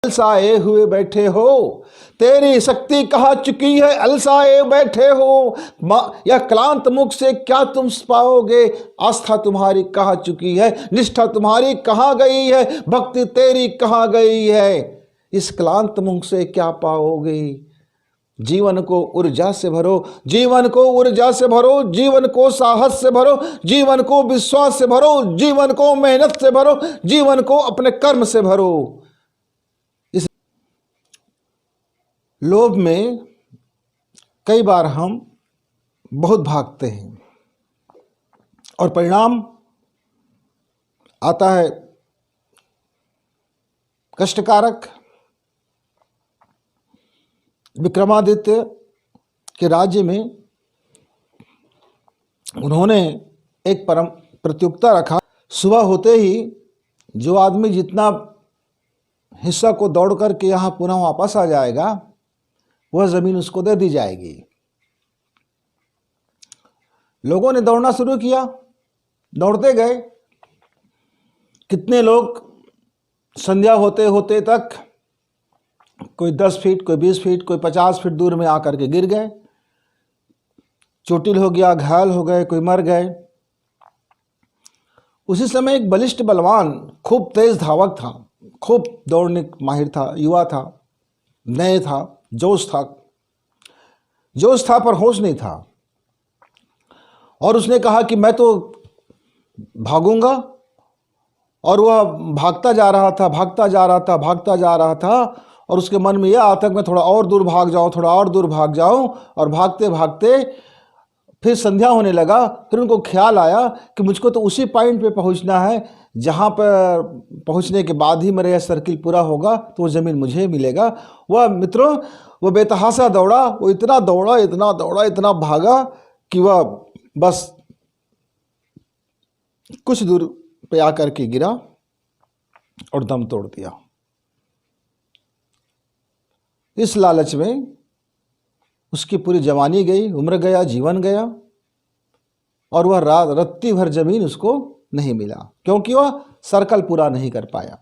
अलसाए हुए बैठे हो, तेरी शक्ति कहाँ चुकी है, अलसाए बैठे हो। या क्लांत मुख से क्या तुम पाओगे, आस्था तुम्हारी कहाँ चुकी है, निष्ठा तुम्हारी कहाँ गई है, भक्ति तेरी कहाँ गई है। इस क्लांत मुख से क्या पाओगे। जीवन को ऊर्जा से भरो, जीवन को ऊर्जा से भरो, जीवन को साहस से भरो, जीवन को विश्वास से भरो, जीवन को मेहनत से भरो, जीवन को अपने कर्म से भरो। इस लोभ में कई बार हम बहुत भागते हैं और परिणाम आता है कष्टकारक। विक्रमादित्य के राज्य में उन्होंने एक परम प्रतियोगिता रखा। सुबह होते ही जो आदमी जितना हिस्सा को दौड़ करके यहाँ पुनः वापस आ जाएगा, वह जमीन उसको दे दी जाएगी। लोगों ने दौड़ना शुरू किया, दौड़ते गए। कितने लोग संध्या होते होते तक कोई 10 फीट, कोई 20 फीट, कोई 50 फीट दूर में आकर के गिर गए, चोटिल हो गया, घायल हो गए, कोई मर गए। उसी समय एक बलिष्ठ बलवान, खूब तेज धावक था, खूब दौड़ने माहिर था, युवा था, नए था, जोश था पर होश नहीं था। और उसने कहा कि मैं तो भागूंगा। और वह भागता जा रहा था और उसके मन में यह आता कि मैं थोड़ा और दूर भाग जाऊं। और भागते भागते फिर संध्या होने लगा। फिर उनको ख्याल आया कि मुझको तो उसी पॉइंट पे पहुंचना है जहां पर पहुंचने के बाद ही मेरा यह सर्किल पूरा होगा, तो वो ज़मीन मुझे मिलेगा। वह मित्रों, वह बेतहासा दौड़ा, वो इतना भागा कि वह बस कुछ दूर पे आकर के गिरा और दम तोड़ दिया। इस लालच में उसकी पूरी जवानी गई, उम्र गया, जीवन गया और वह रत्ती भर जमीन उसको नहीं मिला, क्योंकि वह सर्कल पूरा नहीं कर पाया,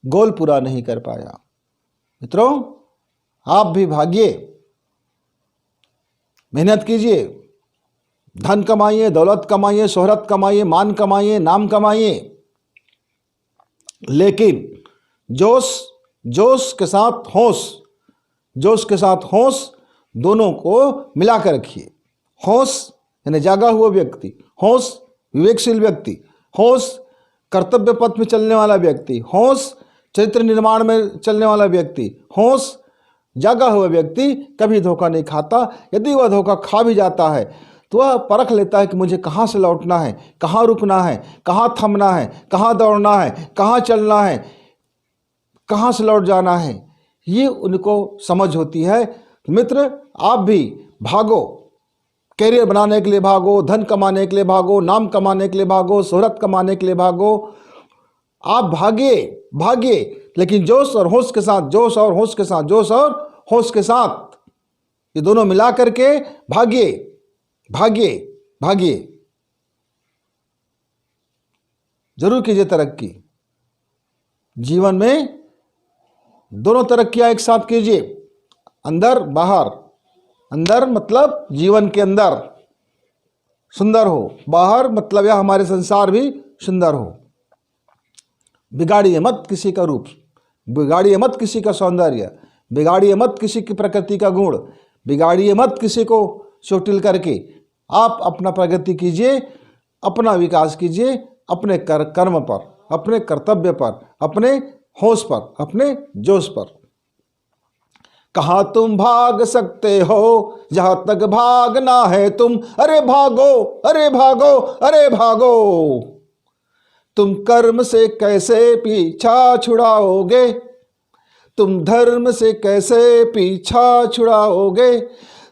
गोल पूरा नहीं कर पाया। मित्रों, आप भी भागिए, मेहनत कीजिए, धन कमाइए, दौलत कमाइए, शोहरत कमाइए, मान कमाइए, नाम कमाइए, लेकिन जोश के साथ होश दोनों को मिलाकर रखिए। होश यानी जागा हुआ व्यक्ति, होश विवेकशील व्यक्ति, होश कर्तव्य पथ में चलने वाला व्यक्ति, होश चरित्र निर्माण में चलने वाला व्यक्ति, होश जागा हुआ व्यक्ति कभी धोखा नहीं खाता। यदि वह धोखा खा भी जाता है तो वह परख लेता है कि मुझे कहाँ से लौटना है, कहाँ रुकना है, कहाँ थमना है, कहाँ दौड़ना है, कहाँ चलना है, कहाँ से लौट जाना है। ये उनको समझ होती है। मित्र, आप भी भागो, कैरियर बनाने के लिए भागो, धन कमाने के लिए भागो, नाम कमाने के लिए भागो, शोहरत कमाने के लिए भागो। आप भागिए, लेकिन जोश और होश के साथ, ये दोनों मिला करके भागिए। जरूर कीजिए तरक्की। जीवन में दोनों तरक्कियां एक साथ कीजिए, अंदर बाहर। अंदर मतलब जीवन के अंदर सुंदर हो, बाहर मतलब यह हमारे संसार भी सुंदर हो। बिगाड़िए मत किसी का रूप, बिगाड़िए मत किसी का सौंदर्य, बिगाड़िए मत किसी की प्रकृति का गुण, बिगाड़िए मत किसी को चोटिल करके। आप अपना प्रगति कीजिए, अपना विकास कीजिए, अपने कर्म पर, अपने कर्तव्य पर, अपने होश पर, अपने जोश पर। कहाँ तुम भाग सकते हो जहां तक भागना है तुम, अरे भागो। तुम कर्म से कैसे पीछा छुड़ाओगे, तुम धर्म से कैसे पीछा छुड़ाओगे,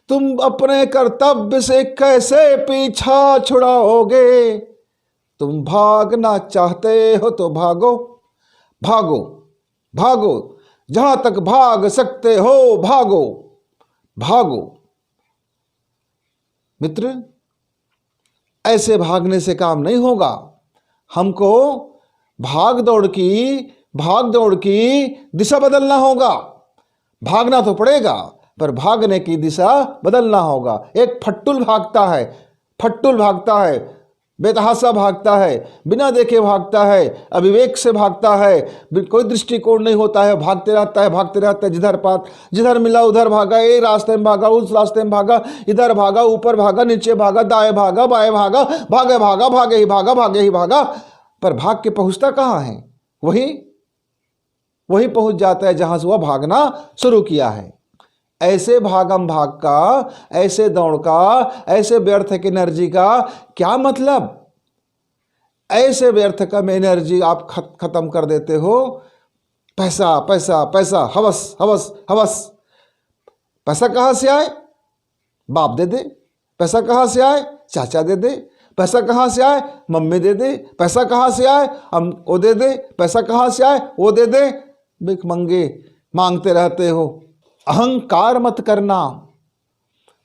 तुम अपने कर्तव्य से कैसे पीछा छुड़ाओगे। तुम भागना चाहते हो तो भागो, जहां तक भाग सकते हो भागो। मित्र, ऐसे भागने से काम नहीं होगा। हमको भाग भाग दौड़ की दिशा बदलना होगा। भागना तो पड़ेगा पर भागने की दिशा बदलना होगा। एक फट्टुल भागता है, बेतहाशा भागता है, बिना देखे भागता है, अविवेक से भागता है, कोई दृष्टिकोण नहीं होता है, भागते रहता है, जिधर मिला उधर भागा, एक रास्ते में भागा, उस रास्ते में भागा, इधर भागा, ऊपर भागा, नीचे भागा, दाएं भागा, बाएं भागा, भागे ही भागा, पर भाग के पहुंचता कहाँ है? वही पहुंच जाता है जहां से वह भागना शुरू किया है। ऐसे भागम भाग का, ऐसे दौड़ का, ऐसे व्यर्थ की एनर्जी का क्या मतलब? ऐसे व्यर्थ का में एनर्जी आप खत्म कर देते हो। पैसा पैसा पैसा, हवस हवस हवस। पैसा कहाँ से आए? बाप दे दे। पैसा कहाँ से आए? चाचा दे दे। पैसा कहाँ से आए? मम्मी दे दे। पैसा कहाँ से आए? हम वो दे दे। पैसा कहाँ से आए? वो दे दे। भिख मंगे मांगते रहते हो। अहंकार मत करना,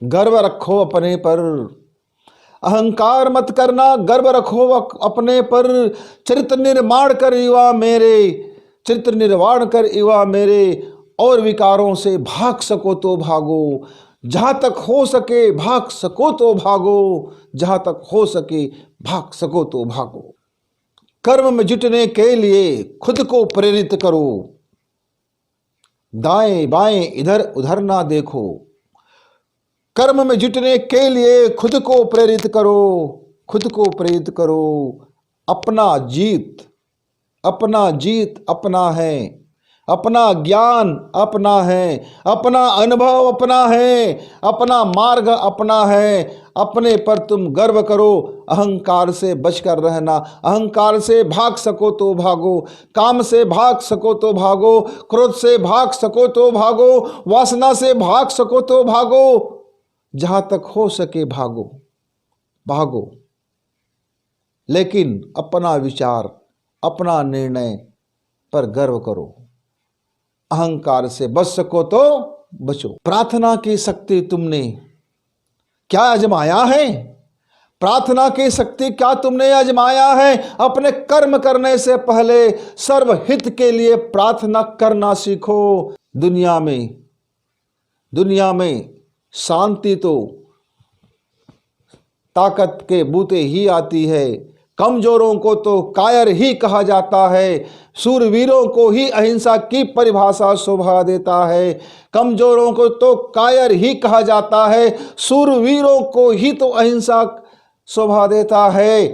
गर्व रखो अपने पर। अहंकार मत करना, गर्व रखो अपने पर। चरित्र निर्माण कर युवा मेरे, और विकारों से भाग सको तो भागो। जहां तक हो सके भाग सको तो भागो, जहां तक हो सके भाग सको तो भागो। कर्म में जुटने के लिए खुद को प्रेरित करो। दाएं बाएं इधर उधर ना देखो। कर्म में जुटने के लिए खुद को प्रेरित करो। अपना जीत अपना है, अपना ज्ञान अपना है, अपना अनुभव अपना है, अपना मार्ग अपना है। अपने पर तुम गर्व करो। अहंकार से बचकर रहना। अहंकार से भाग सको तो भागो, काम से भाग सको तो भागो, क्रोध से भाग सको तो भागो, वासना से भाग सको तो भागो। जहां तक हो सके भागो, लेकिन अपना विचार, अपना निर्णय पर गर्व करो। अहंकार से बच सको तो बचो। प्रार्थना की शक्ति तुमने क्या आजमाया है? प्रार्थना की शक्ति क्या तुमने आजमाया है? अपने कर्म करने से पहले सर्वहित के लिए प्रार्थना करना सीखो। दुनिया में शांति तो ताकत के बूते ही आती है। कमजोरों को तो कायर ही कहा जाता है। शूरवीरों को ही अहिंसा की परिभाषा शोभा देता है। कमजोरों को तो कायर ही कहा जाता है, शूरवीरों को ही तो अहिंसा शोभा देता है।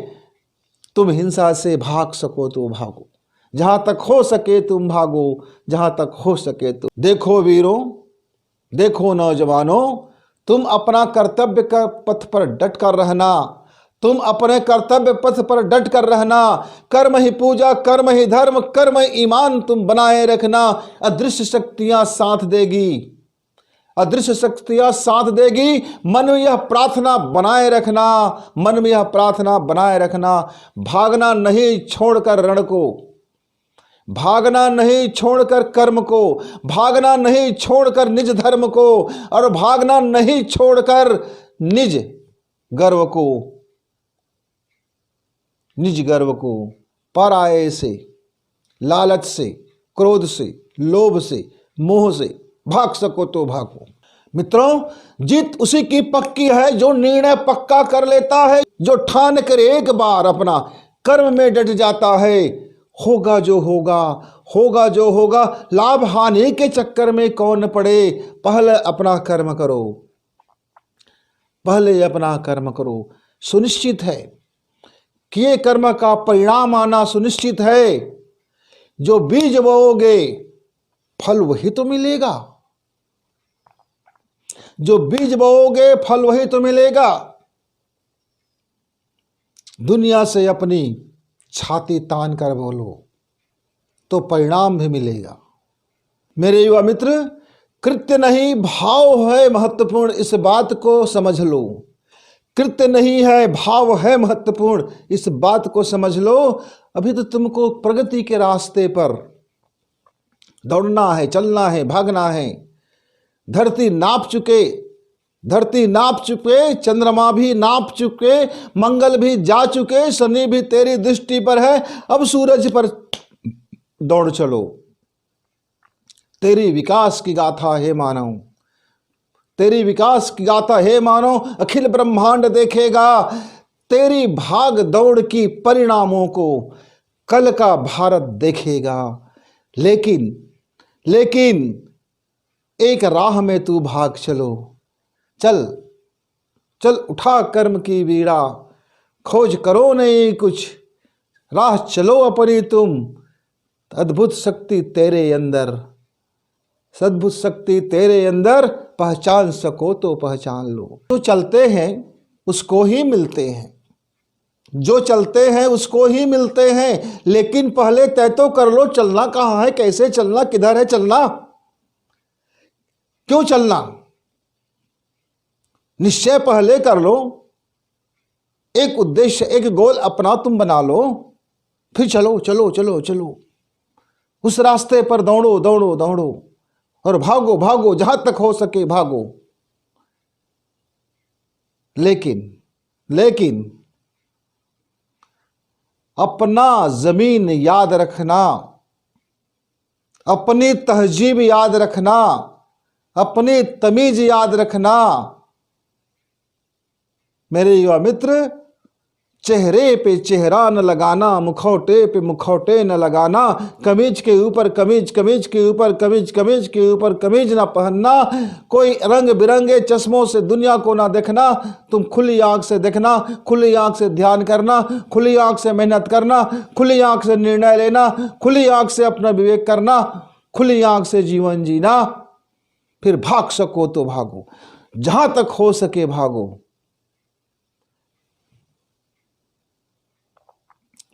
तुम हिंसा से भाग सको तो भागो। जहां तक हो सके तुम भागो, जहां तक हो सके तुम। देखो वीरों, देखो नौजवानों, तुम अपना कर्तव्य का पथ पर डट कर रहना। तुम अपने कर्तव्य पथ पर डट कर रहना। कर्म ही पूजा, कर्म ही धर्म, कर्म ही ईमान तुम बनाए रखना। अदृश्य शक्तियां साथ देगी। मन में यह प्रार्थना बनाए रखना। भागना नहीं छोड़कर रण को, भागना नहीं छोड़कर कर्म को, भागना नहीं छोड़कर निज धर्म को, और भागना नहीं छोड़कर निज गर्व को। पराये से, लालच से, क्रोध से, लोभ से, मोह से भाग सको तो भागो। मित्रों, जीत उसी की पक्की है जो निर्णय पक्का कर लेता है, जो ठान कर एक बार अपना कर्म में डट जाता है। होगा जो होगा, लाभ हानि के चक्कर में कौन पड़े। पहले अपना कर्म करो। सुनिश्चित है, किए कर्म का परिणाम आना सुनिश्चित है। जो बीज बोओगे फल वही तो मिलेगा। दुनिया से अपनी छाती तान कर बोलो तो परिणाम भी मिलेगा। मेरे युवा मित्र, कृत्य नहीं भाव है महत्वपूर्ण, इस बात को समझ लो। कृत्य नहीं है, भाव है महत्वपूर्ण, इस बात को समझ लो। अभी तो तुमको प्रगति के रास्ते पर दौड़ना है, चलना है, भागना है। धरती नाप चुके, चंद्रमा भी नाप चुके, मंगल भी जा चुके, शनि भी तेरी दृष्टि पर है। अब सूरज पर दौड़ चलो। तेरी विकास की गाथा है मानव, तेरी विकास की गाथा है मानव, अखिल ब्रह्मांड देखेगा तेरी भाग दौड़ की परिणामों को, कल का भारत देखेगा। लेकिन लेकिन एक राह में तू भाग चलो, चल चल उठा कर्म की बीड़ा, खोज करो नहीं कुछ, राह चलो अपनी तुम, अद्भुत शक्ति तेरे अंदर, सद्भुत शक्ति तेरे अंदर, पहचान सको तो पहचान लो। जो चलते हैं उसको ही मिलते हैं, जो चलते हैं उसको ही मिलते हैं, लेकिन पहले तय तो कर लो चलना कहाँ है, कैसे चलना, किधर है चलना, क्यों चलना। निश्चय पहले कर लो, एक उद्देश्य एक गोल अपना तुम बना लो, फिर चलो चलो चलो चलो, उस रास्ते पर दौड़ो दौड़ो दौड़ो और भागो भागो, जहां तक हो सके भागो। लेकिन लेकिन अपना जमीन याद रखना, अपनी तहजीब याद रखना, अपनी तमीज याद रखना। मेरे युवा मित्र, चेहरे पे चेहरा न लगाना, मुखौटे पे मुखौटे न लगाना, कमीज के ऊपर कमीज, कमीज के ऊपर कमीज, कमीज के ऊपर कमीज ना पहनना, कोई रंग बिरंगे चश्मों से दुनिया को ना देखना। तुम खुली आंख से देखना, खुली आंख से ध्यान करना, खुली आंख से मेहनत करना, खुली आंख से निर्णय लेना, खुली आंख से अपना विवेक करना, खुली आंख से जीवन जीना। फिर भाग सको तो भागो, जहां तक हो सके भागो।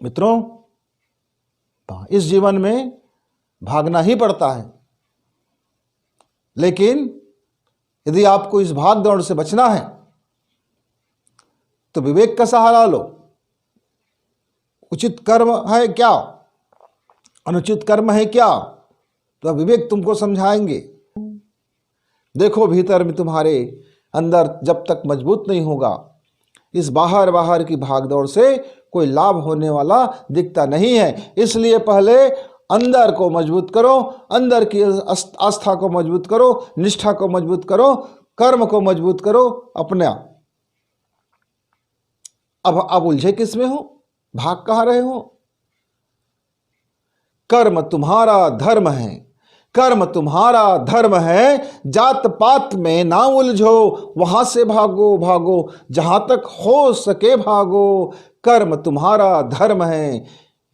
मित्रों, इस जीवन में भागना ही पड़ता है, लेकिन यदि आपको इस भाग दौड़ से बचना है तो विवेक का सहारा लो। उचित कर्म है क्या, अनुचित कर्म है क्या, तो विवेक तुमको समझाएंगे। देखो भीतर में तुम्हारे अंदर जब तक मजबूत नहीं होगा, इस बाहर बाहर की भागदौड़ से कोई लाभ होने वाला दिखता नहीं है। इसलिए पहले अंदर को मजबूत करो, अंदर की आस्था को मजबूत करो, निष्ठा को मजबूत करो, कर्म को मजबूत करो अपना। अब उलझे किस में हो, भाग कहाँ रहे हो। कर्म तुम्हारा धर्म है, कर्म तुम्हारा धर्म है, जात पात में ना उलझो, वहां से भागो भागो, जहां तक हो सके भागो। कर्म तुम्हारा धर्म है,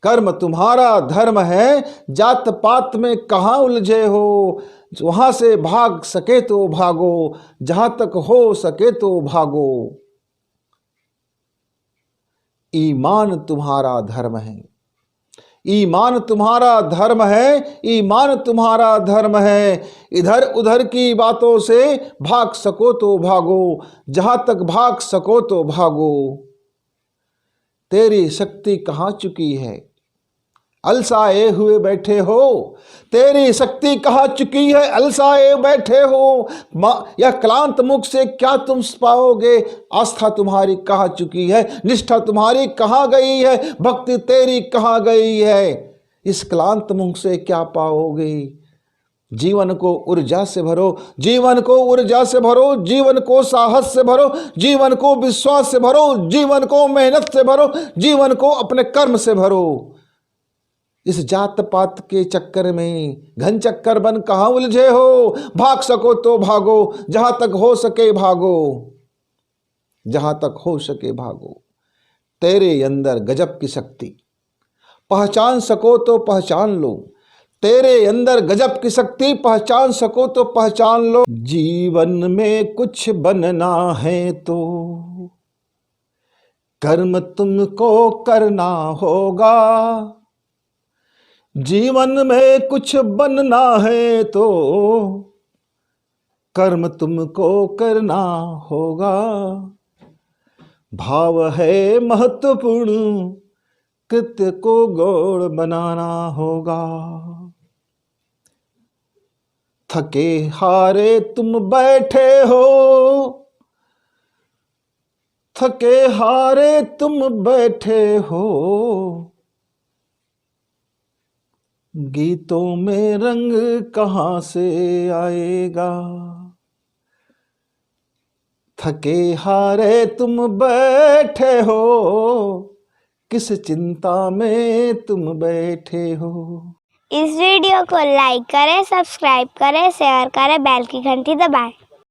कर्म तुम्हारा धर्म है, जात पात में कहाँ उलझे हो, वहां से भाग सके तो भागो, जहां तक हो सके तो भागो। ईमान तुम्हारा धर्म है, ईमान तुम्हारा धर्म है, ईमान तुम्हारा धर्म है। इधर उधर की बातों से भाग सको तो भागो, जहां तक भाग सको तो भागो। तेरी शक्ति कहाँ चुकी है, अलसाए हुए बैठे हो। तेरी शक्ति कहाँ चुकी है, अलसाए बैठे हो। या क्लांत मुख से क्या तुम पाओगे, आस्था तुम्हारी कहाँ चुकी है, निष्ठा तुम्हारी कहाँ गई है, भक्ति तेरी कहाँ गई है। इस क्लांत मुख से क्या पाओगे। जीवन को ऊर्जा से भरो, जीवन को ऊर्जा से भरो, जीवन को साहस से भरो, जीवन को विश्वास से भरो, जीवन को मेहनत से भरो, जीवन को अपने कर्म से भरो। इस जात पात के चक्कर में घन चक्कर बन कहाँ उलझे हो। भाग सको तो भागो, जहां तक हो सके भागो, जहां तक हो सके भागो। तेरे अंदर गजब की शक्ति, पहचान सको तो पहचान लो। तेरे अंदर गजब की शक्ति, पहचान सको तो पहचान लो। जीवन में कुछ बनना है तो कर्म तुमको करना होगा। जीवन में कुछ बनना है तो कर्म तुमको करना होगा। भाव है महत्वपूर्ण, कृत्य को गौड़ बनाना होगा। थके हारे तुम बैठे हो, थके हारे तुम बैठे हो। गीतों में रंग कहाँ से आएगा, थके हारे तुम बैठे हो, किस चिंता में तुम बैठे हो। इस वीडियो को लाइक करें, सब्सक्राइब करें, शेयर करें, बेल की घंटी दबाएं।